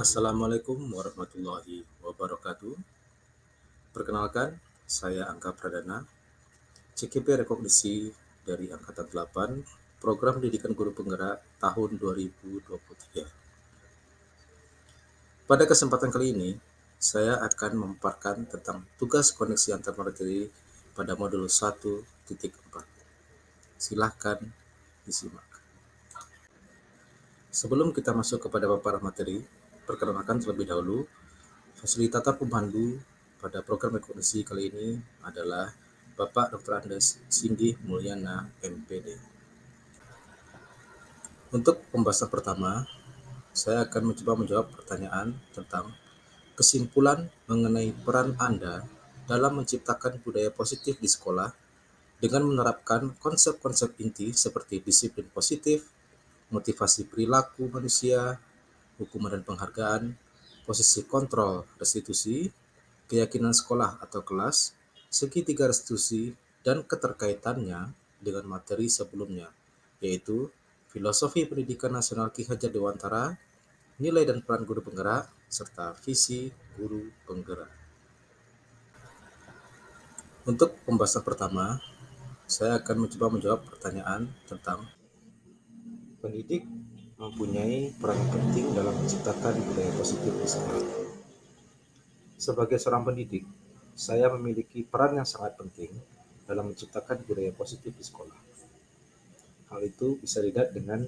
Assalamualaikum warahmatullahi wabarakatuh. Perkenalkan, saya Angga Pradana, CKP Rekognisi dari Angkatan 8, Program Pendidikan Guru Penggerak tahun 2023. Pada kesempatan kali ini, saya akan memaparkan tentang tugas koneksi antar materi pada modul 1.4. Silahkan disimak. Sebelum kita masuk kepada paparan materi, perkenalkan terlebih dahulu, fasilitator pemandu pada program rekognisi kali ini adalah Bapak Dr. Andes Singgih Mulyana, MPD. Untuk pembahasan pertama, saya akan mencoba menjawab pertanyaan tentang kesimpulan mengenai peran Anda dalam menciptakan budaya positif di sekolah dengan menerapkan konsep-konsep inti seperti disiplin positif, motivasi perilaku manusia, hukuman dan penghargaan, posisi kontrol restitusi, keyakinan sekolah atau kelas, segitiga restitusi, dan keterkaitannya dengan materi sebelumnya, yaitu filosofi pendidikan nasional Ki Hajar Dewantara, nilai dan peran guru penggerak, serta visi guru penggerak. Untuk pembahasan pertama, saya akan mencoba menjawab pertanyaan tentang pendidik mempunyai peran penting dalam menciptakan budaya positif di sekolah. Sebagai seorang pendidik, saya memiliki peran yang sangat penting dalam menciptakan budaya positif di sekolah. Hal itu bisa dilihat dengan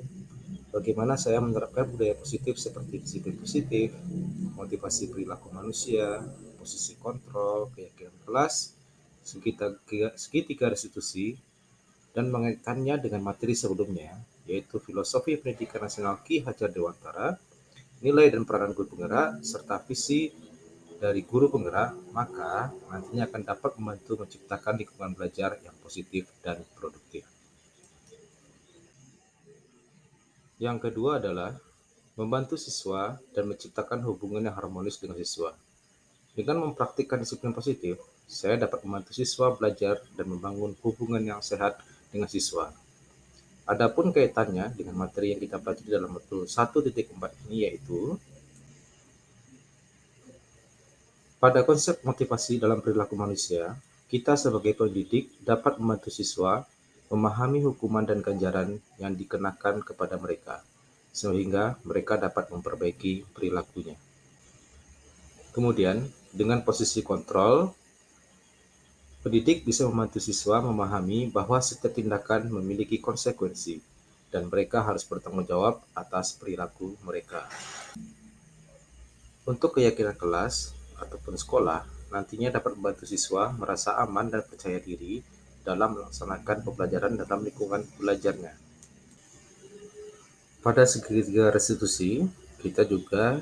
bagaimana saya menerapkan budaya positif seperti disiplin positif, motivasi perilaku manusia, posisi kontrol, keyakinan kelas, segitiga restitusi, dan mengaitkannya dengan materi sebelumnya, yaitu filosofi pendidikan nasional Ki Hajar Dewantara, nilai dan peranan guru penggerak, serta visi dari guru penggerak, maka nantinya akan dapat membantu menciptakan lingkungan belajar yang positif dan produktif. Yang kedua adalah membantu siswa dan menciptakan hubungan yang harmonis dengan siswa. Dengan mempraktikkan disiplin positif, saya dapat membantu siswa belajar dan membangun hubungan yang sehat dengan siswa. Adapun kaitannya dengan materi yang kita pelajari dalam modul 1.4 ini, yaitu pada konsep motivasi dalam perilaku manusia, kita sebagai pendidik dapat membantu siswa memahami hukuman dan ganjaran yang dikenakan kepada mereka, sehingga mereka dapat memperbaiki perilakunya. Kemudian, dengan posisi kontrol, pendidik bisa membantu siswa memahami bahwa setiap tindakan memiliki konsekuensi, dan mereka harus bertanggung jawab atas perilaku mereka. Untuk keyakinan kelas ataupun sekolah, nantinya dapat membantu siswa merasa aman dan percaya diri dalam melaksanakan pembelajaran dalam lingkungan belajarnya. Pada segitiga restitusi, kita juga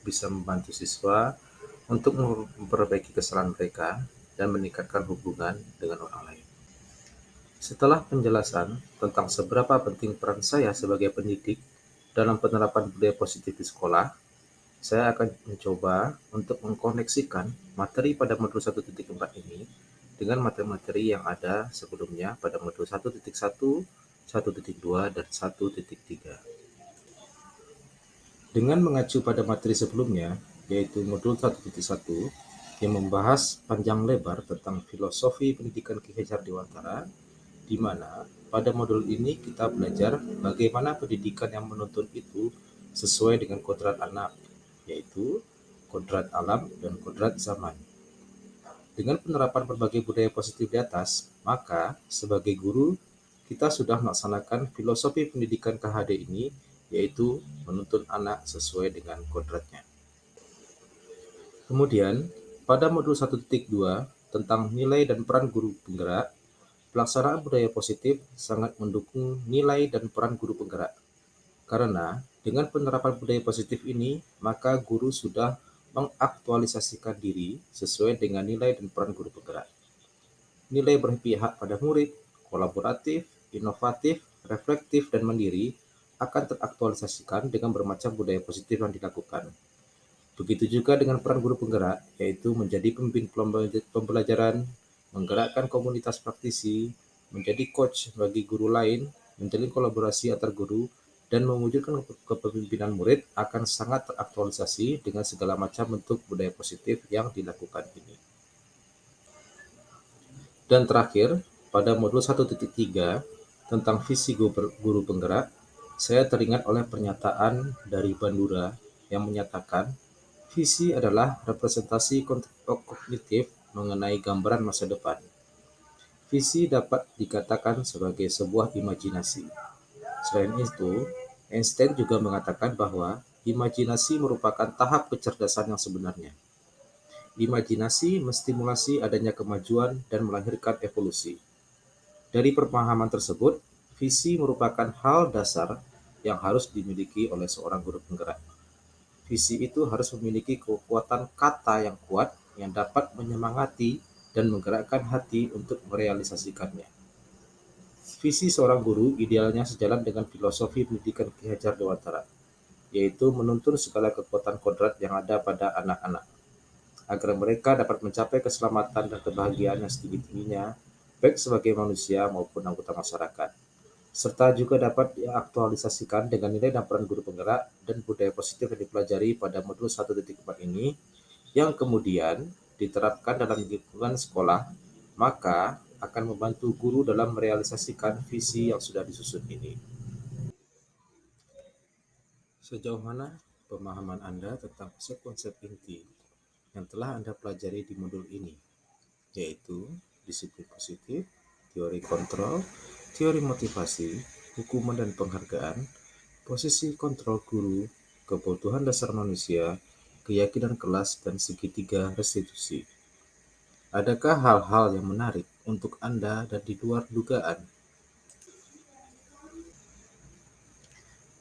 bisa membantu siswa untuk memperbaiki kesalahan mereka dan meningkatkan hubungan dengan orang lain. Setelah penjelasan tentang seberapa penting peran saya sebagai pendidik dalam penerapan budaya positif di sekolah, saya akan mencoba untuk mengkoneksikan materi pada modul 1.4 ini dengan materi-materi yang ada sebelumnya pada modul 1.1, 1.2, dan 1.3. Dengan mengacu pada materi sebelumnya, yaitu modul 1.1 yang membahas panjang lebar tentang filosofi pendidikan Ki Hajar Dewantara, di mana pada modul ini kita belajar bagaimana pendidikan yang menuntun itu sesuai dengan kodrat anak, yaitu kodrat alam dan kodrat zaman. Dengan penerapan berbagai budaya positif di atas, maka sebagai guru, kita sudah melaksanakan filosofi pendidikan KHD ini, yaitu menuntun anak sesuai dengan kodratnya. Kemudian, pada modul 1.2 tentang nilai dan peran guru penggerak, pelaksanaan budaya positif sangat mendukung nilai dan peran guru penggerak. Karena dengan penerapan budaya positif ini, maka guru sudah mengaktualisasikan diri sesuai dengan nilai dan peran guru penggerak. Nilai berpihak pada murid, kolaboratif, inovatif, reflektif, dan mandiri akan teraktualisasikan dengan bermacam budaya positif yang dilakukan. Begitu juga dengan peran guru penggerak, yaitu menjadi pembimbing pembelajaran, menggerakkan komunitas praktisi, menjadi coach bagi guru lain, menjalin kolaborasi antar guru, dan mewujudkan kepemimpinan murid akan sangat teraktualisasi dengan segala macam bentuk budaya positif yang dilakukan ini. Dan terakhir, pada modul 1.3 tentang visi guru penggerak, saya teringat oleh pernyataan dari Bandura yang menyatakan visi adalah representasi kognitif mengenai gambaran masa depan. Visi dapat dikatakan sebagai sebuah imajinasi. Selain itu, Einstein juga mengatakan bahwa imajinasi merupakan tahap kecerdasan yang sebenarnya. Imajinasi menstimulasi adanya kemajuan dan melahirkan evolusi. Dari pemahaman tersebut, visi merupakan hal dasar yang harus dimiliki oleh seorang guru penggerak. Visi itu harus memiliki kekuatan kata yang kuat yang dapat menyemangati dan menggerakkan hati untuk merealisasikannya. Visi seorang guru idealnya sejalan dengan filosofi pendidikan Ki Hajar Dewantara, yaitu menuntun segala kekuatan kodrat yang ada pada anak-anak, agar mereka dapat mencapai keselamatan dan kebahagiaan yang setinggi-tingginya, baik sebagai manusia maupun anggota masyarakat, serta juga dapat diaktualisasikan dengan nilai dan peran guru penggerak dan budaya positif yang dipelajari pada modul 1.4 ini, yang kemudian diterapkan dalam lingkungan sekolah, maka akan membantu guru dalam merealisasikan visi yang sudah disusun ini. Sejauh mana pemahaman Anda tentang konsep-konsep inti yang telah Anda pelajari di modul ini, yaitu disiplin positif, teori kontrol, teori motivasi, hukuman dan penghargaan, posisi kontrol guru, kebutuhan dasar manusia, keyakinan kelas, dan segitiga restitusi. Adakah hal-hal yang menarik untuk Anda dan di luar dugaan?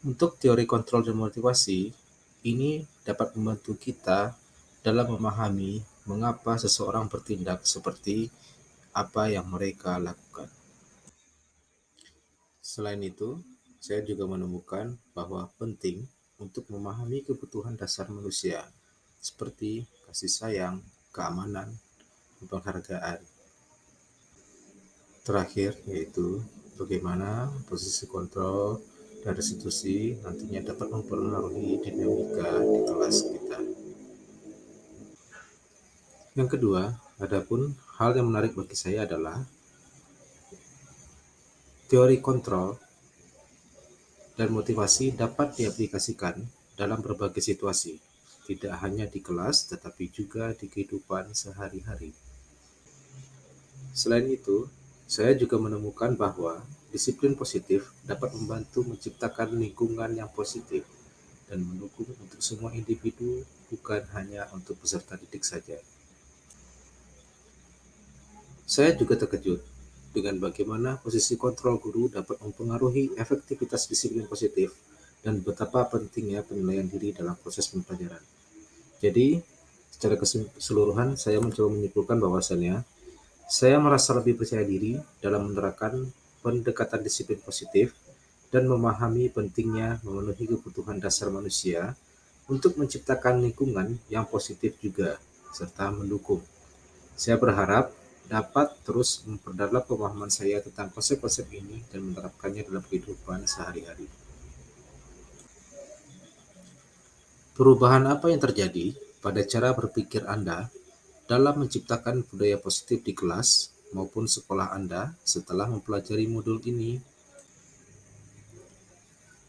Untuk teori kontrol dan motivasi, ini dapat membantu kita dalam memahami mengapa seseorang bertindak seperti apa yang mereka lakukan. Selain itu, saya juga menemukan bahwa penting untuk memahami kebutuhan dasar manusia, seperti kasih sayang, keamanan, dan penghargaan. Terakhir, yaitu bagaimana posisi kontrol dan restitusi nantinya dapat mempengaruhi dinamika di kelas kita. Yang kedua, adapun hal yang menarik bagi saya adalah teori kontrol dan motivasi dapat diaplikasikan dalam berbagai situasi, tidak hanya di kelas tetapi juga di kehidupan sehari-hari. Selain itu, saya juga menemukan bahwa disiplin positif dapat membantu menciptakan lingkungan yang positif dan mendukung untuk semua individu, bukan hanya untuk peserta didik saja. Saya juga terkejut dengan bagaimana posisi kontrol guru dapat mempengaruhi efektivitas disiplin positif dan betapa pentingnya penilaian diri dalam proses pembelajaran. Jadi, secara keseluruhan saya mencoba menyimpulkan bahwasannya saya merasa lebih percaya diri dalam menerapkan pendekatan disiplin positif dan memahami pentingnya memenuhi kebutuhan dasar manusia untuk menciptakan lingkungan yang positif juga, serta mendukung. Saya berharap dapat terus memperdalam pemahaman saya tentang konsep-konsep ini dan menerapkannya dalam kehidupan sehari-hari. Perubahan apa yang terjadi pada cara berpikir Anda dalam menciptakan budaya positif di kelas maupun sekolah Anda setelah mempelajari modul ini?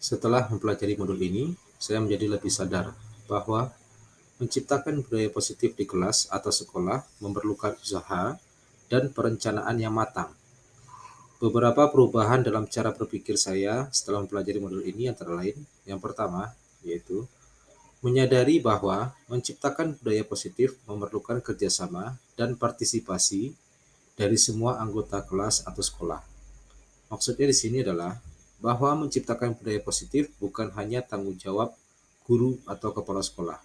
Setelah mempelajari modul ini, saya menjadi lebih sadar bahwa menciptakan budaya positif di kelas atau sekolah memerlukan usaha dan perencanaan yang matang. Beberapa perubahan dalam cara berpikir saya setelah mempelajari modul ini antara lain, yang pertama, yaitu menyadari bahwa menciptakan budaya positif memerlukan kerjasama dan partisipasi dari semua anggota kelas atau sekolah. Maksudnya di sini adalah bahwa menciptakan budaya positif bukan hanya tanggung jawab guru atau kepala sekolah.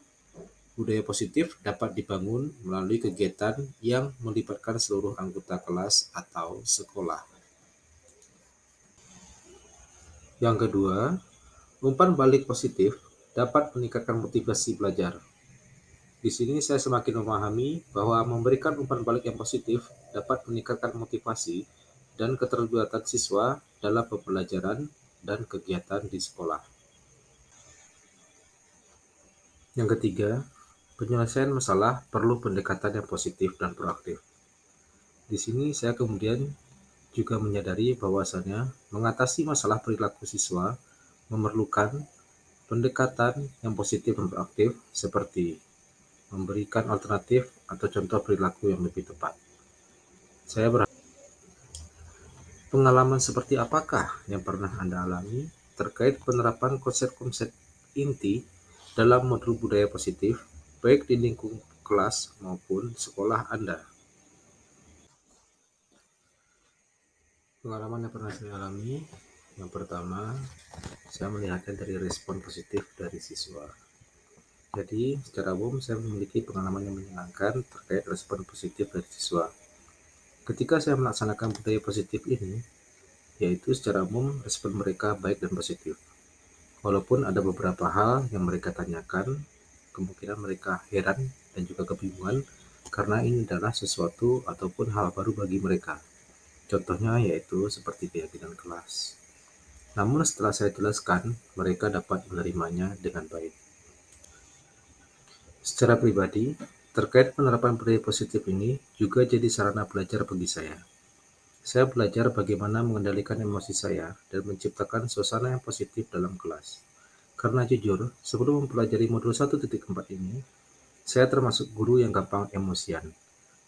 Budaya positif dapat dibangun melalui kegiatan yang melibatkan seluruh anggota kelas atau sekolah. Yang kedua, umpan balik positif dapat meningkatkan motivasi belajar. Di sini saya semakin memahami bahwa memberikan umpan balik yang positif dapat meningkatkan motivasi dan keterlibatan siswa dalam pembelajaran dan kegiatan di sekolah. Yang ketiga, penyelesaian masalah perlu pendekatan yang positif dan proaktif. Di sini saya kemudian juga menyadari bahwasannya mengatasi masalah perilaku siswa memerlukan pendekatan yang positif dan proaktif seperti memberikan alternatif atau contoh perilaku yang lebih tepat. Saya berharap pengalaman seperti apakah yang pernah Anda alami terkait penerapan konsep-konsep inti dalam modul budaya positif, baik di lingkungan kelas maupun sekolah Anda? Pengalaman yang pernah saya alami, yang pertama, saya melihatnya dari respon positif dari siswa. Jadi, secara umum saya memiliki pengalaman yang menyenangkan terkait respon positif dari siswa. Ketika saya melaksanakan budaya positif ini, yaitu secara umum respon mereka baik dan positif. Walaupun ada beberapa hal yang mereka tanyakan, kemungkinan mereka heran dan juga kebingungan karena ini adalah sesuatu ataupun hal baru bagi mereka. Contohnya yaitu seperti keyakinan kelas. Namun setelah saya jelaskan, mereka dapat menerimanya dengan baik. Secara pribadi, terkait penerapan budaya positif ini juga jadi sarana belajar bagi saya. Saya belajar bagaimana mengendalikan emosi saya dan menciptakan suasana yang positif dalam kelas. Karena jujur, sebelum mempelajari modul 1.4 ini, saya termasuk guru yang gampang emosian,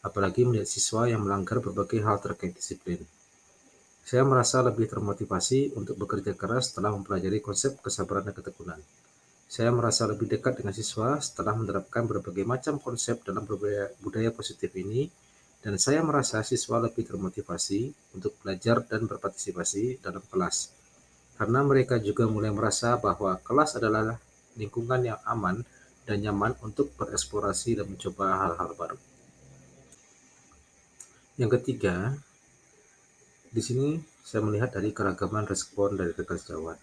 apalagi melihat siswa yang melanggar berbagai hal terkait disiplin. Saya merasa lebih termotivasi untuk bekerja keras setelah mempelajari konsep kesabaran dan ketekunan. Saya merasa lebih dekat dengan siswa setelah menerapkan berbagai macam konsep dalam budaya positif ini, dan saya merasa siswa lebih termotivasi untuk belajar dan berpartisipasi dalam kelas, karena mereka juga mulai merasa bahwa kelas adalah lingkungan yang aman dan nyaman untuk bereksplorasi dan mencoba hal-hal baru. Yang ketiga, di sini saya melihat dari keragaman respon dari rekan sejawat.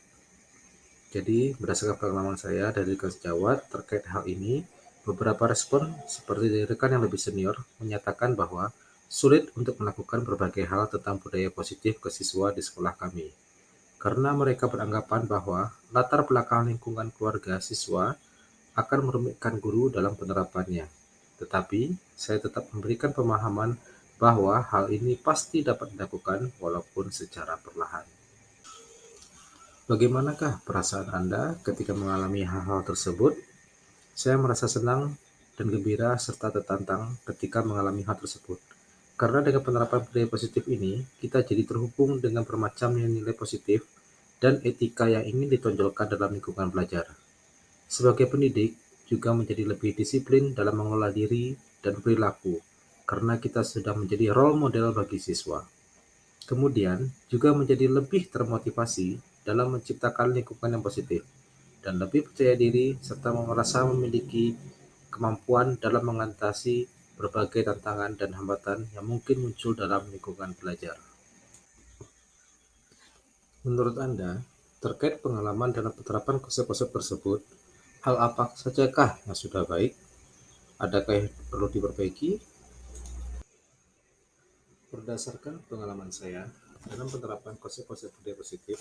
Jadi, berdasarkan pengalaman saya dari rekan sejawat terkait hal ini, beberapa respon seperti dari rekan yang lebih senior menyatakan bahwa sulit untuk melakukan berbagai hal tentang budaya positif ke siswa di sekolah kami, karena mereka beranggapan bahwa latar belakang lingkungan keluarga siswa akan merumitkan guru dalam penerapannya. Tetapi, saya tetap memberikan pemahaman bahwa hal ini pasti dapat dilakukan walaupun secara perlahan. Bagaimanakah perasaan Anda ketika mengalami hal-hal tersebut? Saya merasa senang dan gembira serta tertantang ketika mengalami hal tersebut. Karena dengan penerapan budaya positif ini, kita jadi terhubung dengan bermacam nilai positif dan etika yang ingin ditonjolkan dalam lingkungan belajar. Sebagai pendidik, juga menjadi lebih disiplin dalam mengelola diri dan perilaku, karena kita sudah menjadi role model bagi siswa. Kemudian, juga menjadi lebih termotivasi dalam menciptakan lingkungan yang positif, dan lebih percaya diri serta merasa memiliki kemampuan dalam mengatasi berbagai tantangan dan hambatan yang mungkin muncul dalam lingkungan belajar. Menurut Anda, terkait pengalaman dalam penerapan konsep-konsep tersebut, hal apa sajakah yang sudah baik? Adakah yang perlu diperbaiki? Berdasarkan pengalaman saya dalam penerapan konsep-konsep budaya positif,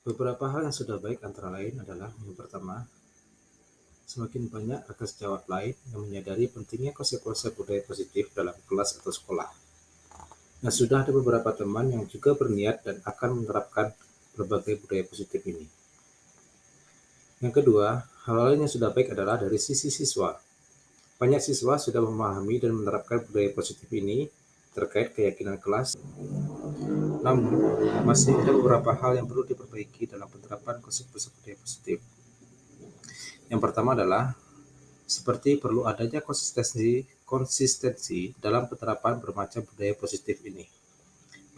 beberapa hal yang sudah baik antara lain adalah yang pertama, semakin banyak rekan sejawat lain yang menyadari pentingnya konsep-konsep budaya positif dalam kelas atau sekolah. Nah, sudah ada beberapa teman yang juga berniat dan akan menerapkan berbagai budaya positif ini. Yang kedua, hal lain yang sudah baik adalah dari sisi siswa. Banyak siswa sudah memahami dan menerapkan budaya positif ini terkait keyakinan kelas. Namun, masih ada beberapa hal yang perlu diperbaiki dalam penerapan konsep-konsep budaya positif. Yang pertama adalah seperti perlu adanya konsistensi dalam penerapan bermacam budaya positif ini.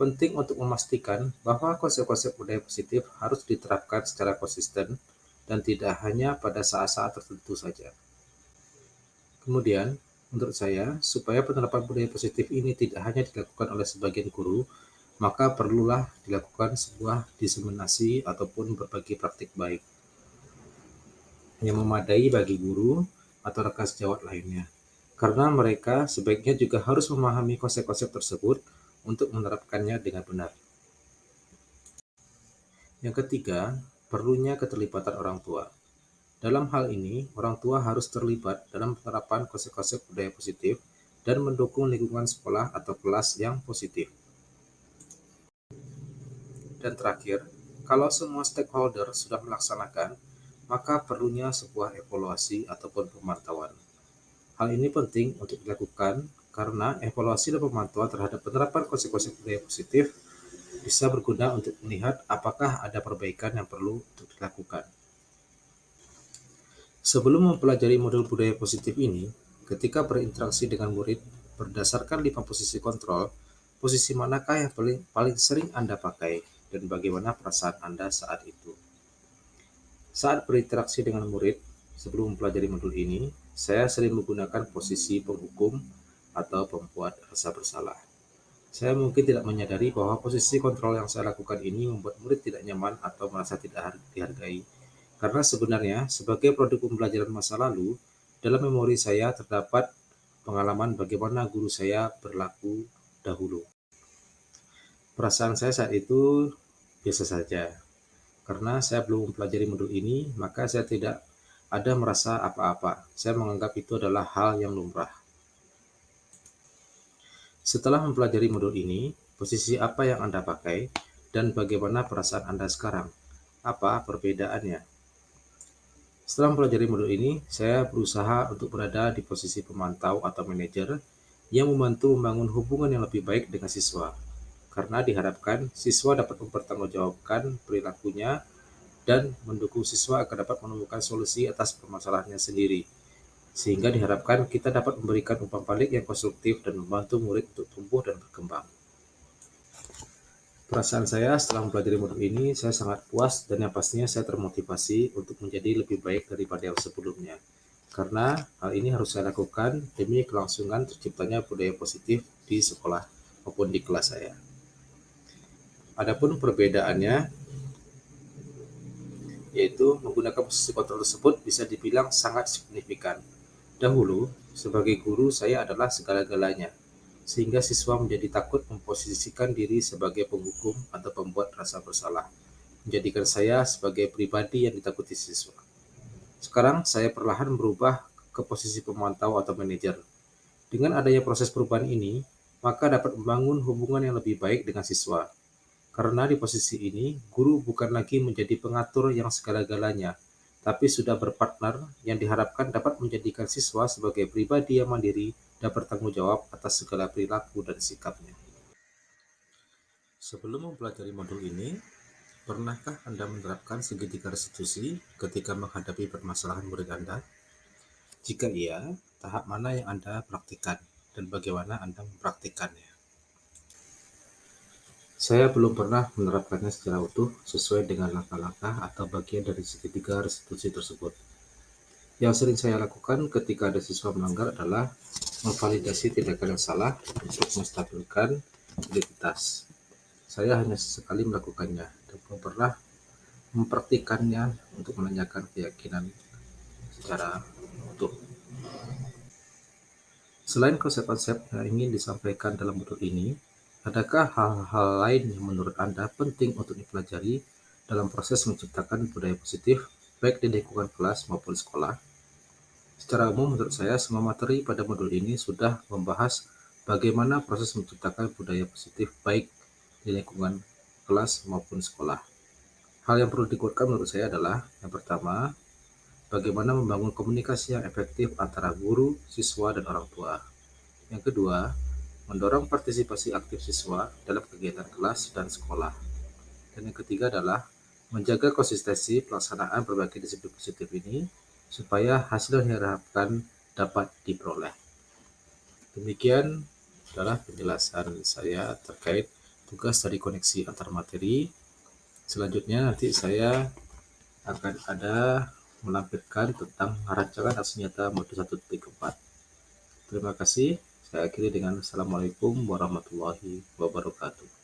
Penting untuk memastikan bahwa konsep-konsep budaya positif harus diterapkan secara konsisten dan tidak hanya pada saat-saat tertentu saja. Kemudian, menurut saya, supaya penerapan budaya positif ini tidak hanya dilakukan oleh sebagian guru, maka perlulah dilakukan sebuah diseminasi ataupun berbagi praktik baik yang memadai bagi guru atau rekan sejawat lainnya. Karena mereka sebaiknya juga harus memahami konsep-konsep tersebut untuk menerapkannya dengan benar. Yang ketiga, perlunya keterlibatan orang tua. Dalam hal ini, orang tua harus terlibat dalam penerapan konsep-konsep budaya positif dan mendukung lingkungan sekolah atau kelas yang positif. Dan terakhir, kalau semua stakeholder sudah melaksanakan, maka perlunya sebuah evaluasi ataupun pemantauan. Hal ini penting untuk dilakukan karena evaluasi dan pemantauan terhadap penerapan konsep-konsep budaya positif bisa berguna untuk melihat apakah ada perbaikan yang perlu untuk dilakukan. Sebelum mempelajari modul budaya positif ini, ketika berinteraksi dengan murid berdasarkan 5 posisi kontrol, posisi manakah yang paling sering Anda pakai dan bagaimana perasaan Anda saat itu? Saat berinteraksi dengan murid sebelum mempelajari modul ini, saya sering menggunakan posisi penghukum atau pembuat rasa bersalah. Saya mungkin tidak menyadari bahwa posisi kontrol yang saya lakukan ini membuat murid tidak nyaman atau merasa tidak dihargai. Karena sebenarnya, sebagai produk pembelajaran masa lalu, dalam memori saya terdapat pengalaman bagaimana guru saya berlaku dahulu. Perasaan saya saat itu biasa saja. Karena saya belum mempelajari modul ini, maka saya tidak ada merasa apa-apa. Saya menganggap itu adalah hal yang lumrah. Setelah mempelajari modul ini, posisi apa yang Anda pakai dan bagaimana perasaan Anda sekarang? Apa perbedaannya? Setelah mempelajari modul ini, saya berusaha untuk berada di posisi pemantau atau manajer yang membantu membangun hubungan yang lebih baik dengan siswa. Karena diharapkan siswa dapat mempertanggungjawabkan perilakunya dan mendukung siswa agar dapat menemukan solusi atas permasalahannya sendiri. Sehingga diharapkan kita dapat memberikan umpan balik yang konstruktif dan membantu murid untuk tumbuh dan berkembang. Perasaan saya setelah mempelajari modul ini, saya sangat puas dan yang pastinya saya termotivasi untuk menjadi lebih baik daripada yang sebelumnya. Karena hal ini harus saya lakukan demi kelangsungan terciptanya budaya positif di sekolah maupun di kelas saya. Adapun perbedaannya, yaitu menggunakan posisi kontrol tersebut bisa dibilang sangat signifikan. Dahulu, sebagai guru saya adalah segala-galanya, sehingga siswa menjadi takut memposisikan diri sebagai penghukum atau pembuat rasa bersalah, menjadikan saya sebagai pribadi yang ditakuti siswa. Sekarang saya perlahan berubah ke posisi pemantau atau manajer. Dengan adanya proses perubahan ini, maka dapat membangun hubungan yang lebih baik dengan siswa. Karena di posisi ini, guru bukan lagi menjadi pengatur yang segala-galanya, tapi sudah berpartner yang diharapkan dapat menjadikan siswa sebagai pribadi yang mandiri dan bertanggung jawab atas segala perilaku dan sikapnya. Sebelum mempelajari modul ini, pernahkah Anda menerapkan segitiga restitusi ketika menghadapi permasalahan murid Anda? Jika iya, tahap mana yang Anda praktikkan dan bagaimana Anda mempraktikkannya? Saya belum pernah menerapkannya secara utuh sesuai dengan langkah-langkah atau bagian dari segitiga restitusi tersebut. Yang sering saya lakukan ketika ada siswa melanggar adalah memvalidasi tindakan yang salah untuk menstabilkan identitas. Saya hanya sesekali melakukannya dan belum pernah mempraktikkannya untuk menanyakan keyakinan secara utuh. Selain konsep-konsep yang ingin disampaikan dalam modul ini, adakah hal-hal lain yang menurut Anda penting untuk dipelajari dalam proses menciptakan budaya positif, baik di lingkungan kelas maupun sekolah? Secara umum, menurut saya, semua materi pada modul ini sudah membahas bagaimana proses menciptakan budaya positif baik di lingkungan kelas maupun sekolah. Hal yang perlu dikuatkan menurut saya adalah, yang pertama, bagaimana membangun komunikasi yang efektif antara guru, siswa, dan orang tua. Yang kedua, mendorong partisipasi aktif siswa dalam kegiatan kelas dan sekolah. Dan yang ketiga adalah menjaga konsistensi pelaksanaan berbagai disiplin positif ini supaya hasil yang diharapkan dapat diperoleh. Demikian adalah penjelasan saya terkait tugas dari koneksi antar materi. Selanjutnya nanti saya akan ada melampirkan tentang rancangan aksi nyata modul 1.4. Terima kasih. Saya akhiri dengan Assalamualaikum warahmatullahi wabarakatuh.